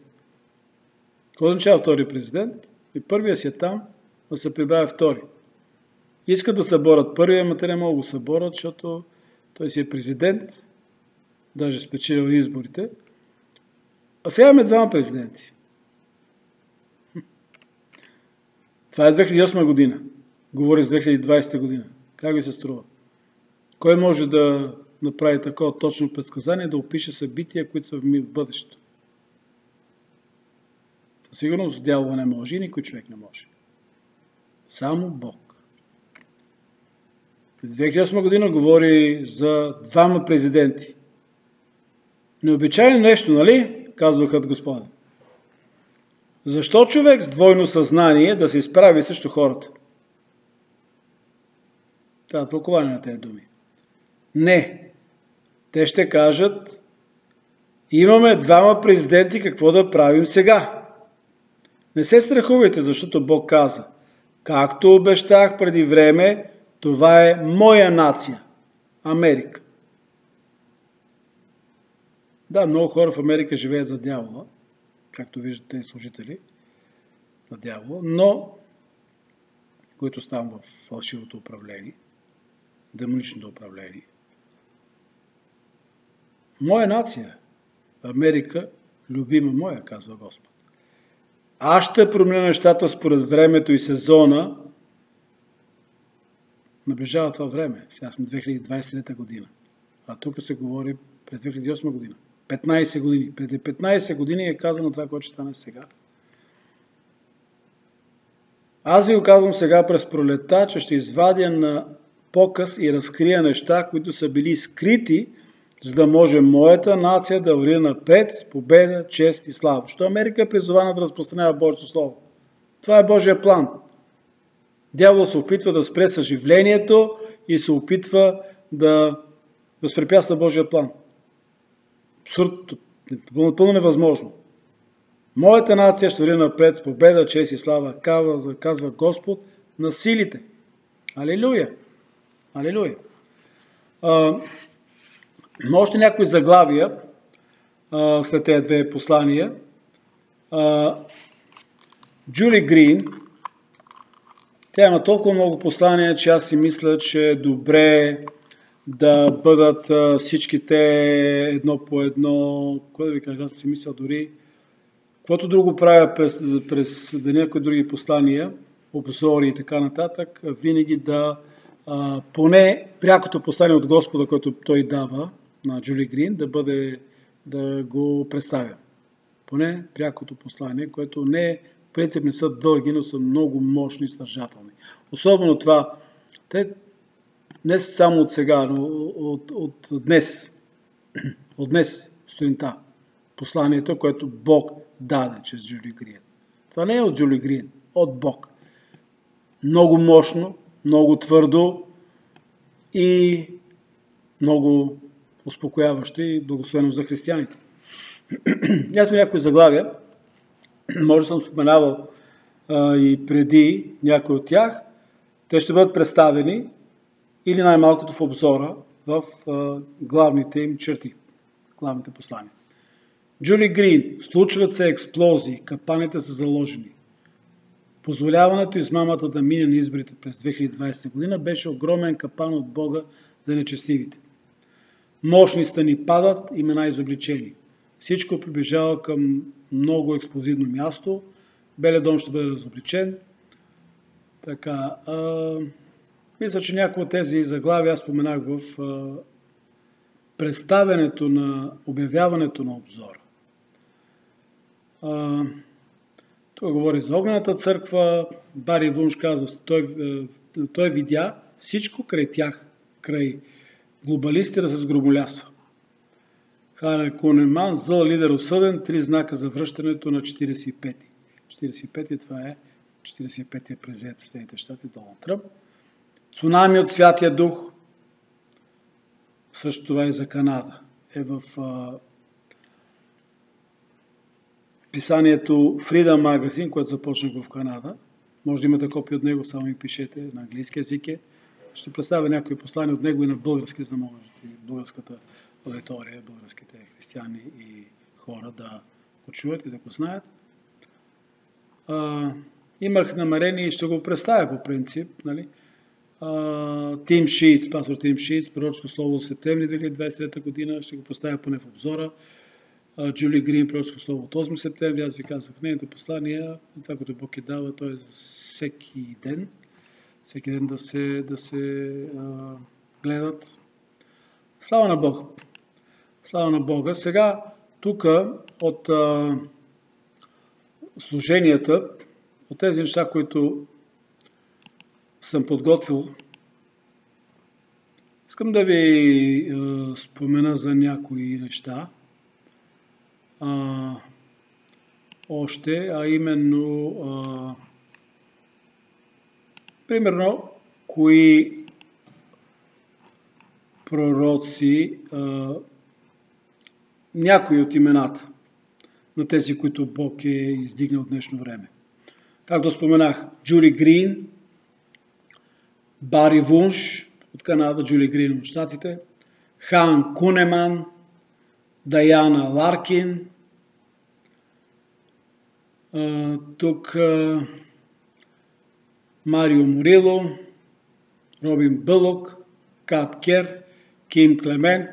Какво означава втори президент? И първия си е там, да се прибавя втори. Искат да съборят първия, ама те не могат да го съборят, защото той си е президент, даже спечелил изборите. А сега имаме двама президенти. Това е 2008 година. Говори с 2020 година. Как ви се струва? Кой може да направи такова точно предсказание, да опише събития, които са в бъдещето? Сигурно дявола не може и никой човек не може. Само Бог. В 2008 година говори за двама президенти. Необичайно нещо, нали? Казвахът Господа. Защо човек с двойно съзнание да се изправи срещу хората? Това е тълкование на тези думи. Не. Те ще кажат, имаме двама президенти, какво да правим сега? Не се страхувайте, защото Бог каза, както обещах преди време, това е моя нация. Америка. Да, много хора в Америка живеят за дявола, както виждате служители на дявола, но които стават в фалшивото управление, демоничното управление. Моя нация, Америка, любима моя, казва Господ. Аз ще променя нещата според времето и сезона. Наближава това време. Сега сме 2023 година. А тук се говори през 2008 година. 15 години. Преди 15 години е казано това, което ще стане сега. Аз ви го казвам сега през пролета, че ще извадя на показ и разкрия неща, които са били скрити, за да може моята нация да върви напред с победа, чест и слава. Що Америка е призована да разпространява Божието Слово. Това е Божия план. Дявол се опитва да спре съживлението и се опитва да възпрепятства Божия план. Абсурд, напълно невъзможно. Моята нация ще върви напред с победа, чест и слава, казва Господ на силите. Алилуя! Алилуя! Но още някои заглавия след тези две послания. Джули Грин, тя има толкова много послания, че аз си мисля, че е добре да бъдат всичките едно по едно. Кое да ви кажа, аз си мисля дори, каквото друго правя през някои други послания, обзори и така нататък, винаги да поне прякото послание от Господа, което той дава на Джули Грин, да го представя. Поне прякото послание, което в принцип не са дълги, но са много мощни и съдържателни. Особено това, те не само от сега, но от днес. От днес сутринта. Посланието, което Бог даде чрез Джули Грин. Това не е от Джули Грин, от Бог. Много мощно, много твърдо и много успокояващо и благословено за християните. Ето някои заглавия, може съм споменавал и преди някои от тях, те ще бъдат представени или най-малкото в обзора в главните им черти, главните послания. Джули Грин, случват се експлозии, капаните са заложени. Позволяването измамата да мине на изборите през 2020 година беше огромен капан от Бога за нечестивите. Мощни стени падат, имена изобличени. Всичко приближава към много експлозивно място. Белия дом ще бъде разобличен. Така, мисля, че някои от тези заглавия аз споменах в представянето на обявяването на обзора. Той говори за огнената църква. Бари Вунш казва, той видя всичко край тях, край глобалистите да се сгромолясва. Хана Кунеман, зъл лидер осъден, 3 знака за връщането на 45-ти. 45-ти, това е 45-тия президент в Съединените щати, Доналд Тръмп. Цунами от Святия Дух. Също това и за Канада. Е в писанието Freedom Magazine, което започнах в Канада. Може да имате копия от него, само ми пишете, на английски език е. Ще представя някои послания от него и на български, за да може българската аудитория, българските християни и хора да го чуят и да го знаят. Имах намерение и ще го представя по принцип. Нали? Тим Шиц, пастор Тим Шиц, пророческо слово за септември 2023 година, ще го поставя поне в обзора. Джули Грин, пророческо слово от 8 септември, аз ви казах, нейното послание, това, което Бог е дава, то е за всеки ден да се гледат. Слава на Бога! Слава на Бога! Сега, тук от служенията, от тези неща, които съм подготвил, искам да ви спомена за някои неща. още, а именно примерно кои пророци, някои от имената на тези, които Бог е издигнал в днешно време. Както споменах, Джули Грин, Бари Вунш от Канада, Джули Грин от Щатите, Хан Кунеман, Даяна Ларкин, тук Марио Морило, Робин Бълок, Кат Кер, Ким Клемент,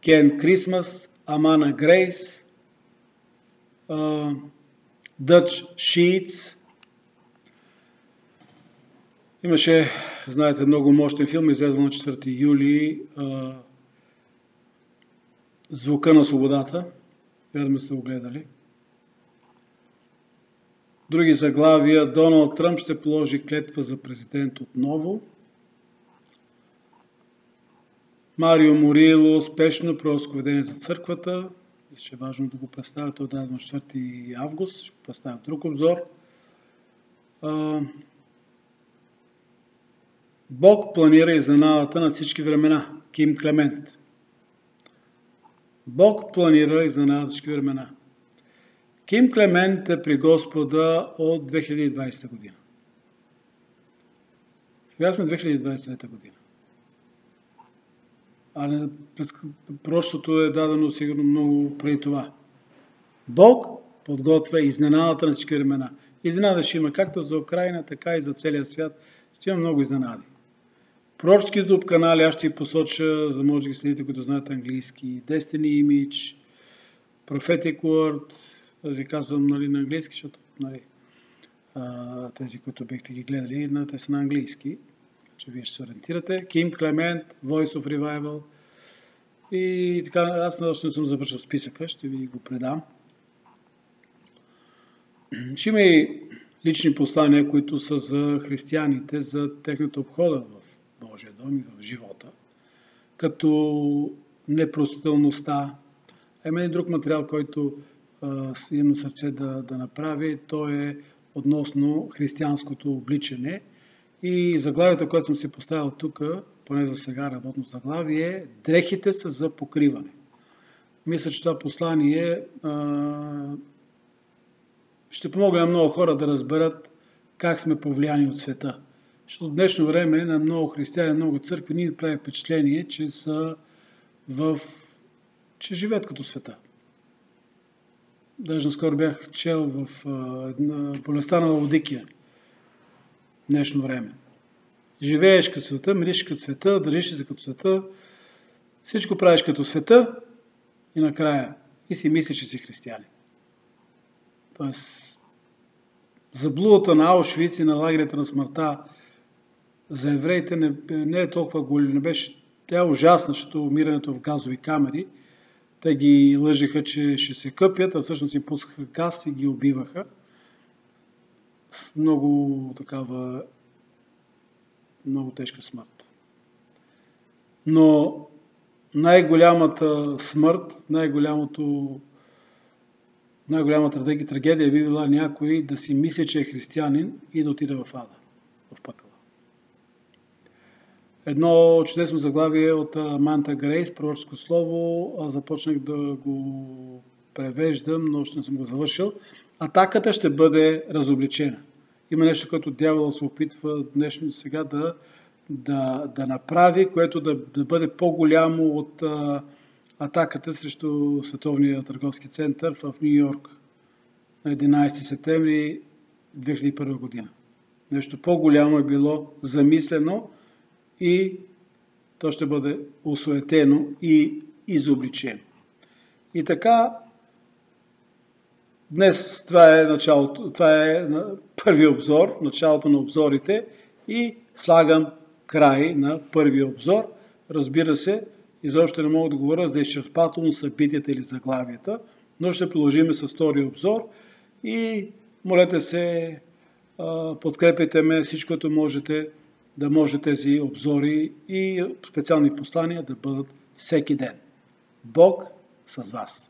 Кен Крисмас, Амана Грейс, Дъч Шиитс. Имаше, знаете, много мощен филм, излезнал на 4 юли, Звука на свободата. Верно сте го гледали. Други заглавия. Доналд Тръмп ще положи клетва за президент отново. Марио Морило, спешно пророчско видение за църквата. Ще е важно да го представя. Той е даден на 4 август. Ще го представя друг обзор. Бог планира изненадата на всички времена. Ким Клемент. Бог планира изненадата на всички времена. Ким Клемент е при Господа от 2020 година. Сега сме 2023 година. А пророчеството е дадено сигурно много преди това. Бог подготвя изненадата на всички времена. Изненада ще има както за Украина, така и за целия свят. Ще има много изненади. Пророчески YouTube канали аз ще ви посоча, за да може да ги следите, които знаят английски. Destiny Image, Prophetic Word, да ви казвам на английски, защото тези, които бихте ги гледали, те са на английски. Че вие ще се ориентирате. Ким Клемент, Voice of Revival. И така, аз още не съм завършил списъка, ще ви го предам. Ще има и лични послания, които са за християните, за техната обхода в Божия дом и в живота. Като непростителността. Има и друг материал, който имам на сърце да направи. То е относно християнското обличане. И заглавието, което съм си поставил тук, поне за сега работно заглавие, е дрехите са за покриване. Мисля, че това послание ще помогне на много хора да разберат как сме повлияни от света. Защото в днешно време на много християни, много църкви ни прави впечатление, че че живеят като света. Даже наскоро бях чел в болестта на Лаодикия. Днешно време. Живееш като света, мириш като света, държиш се като света, всичко правиш като света и накрая и си мислиш, че си християнин. Тоест, заблудата на Аушвиц и на лагерите на смъртта за евреите не е толкова голяма. Тя е ужасна, защото умирането в газови камери. Те ги лъжиха, че ще се къпят, а всъщност им пускаха газ и ги убиваха. С много тежка смърт. Но най-голямата смърт, най-голямата трагедия би била някой да си мисли, че е християнин и да отиде в ада, в пъкъла. Едно чудесно заглавие от Амана Грейс, пророческо слово, започнах да го превеждам, но още не съм го завършил. Атаката ще бъде разобличена. Има нещо, което дявол се опитва днешно сега да направи, което да бъде по-голямо от атаката срещу Световния търговски център в Ню Йорк на 11 септември 2001 година. Нещо по-голямо е било замислено и то ще бъде осуетено и изобличено. И така, днес това е първи обзор, началото на обзорите и слагам край на първи обзор. Разбира се, изобщо не мога да говоря за изчерпателно събитията или заглавията, но ще продължим с втори обзор и молете се, подкрепяйте ме всичко, което можете, да може тези обзори и специални послания да бъдат всеки ден. Бог с вас!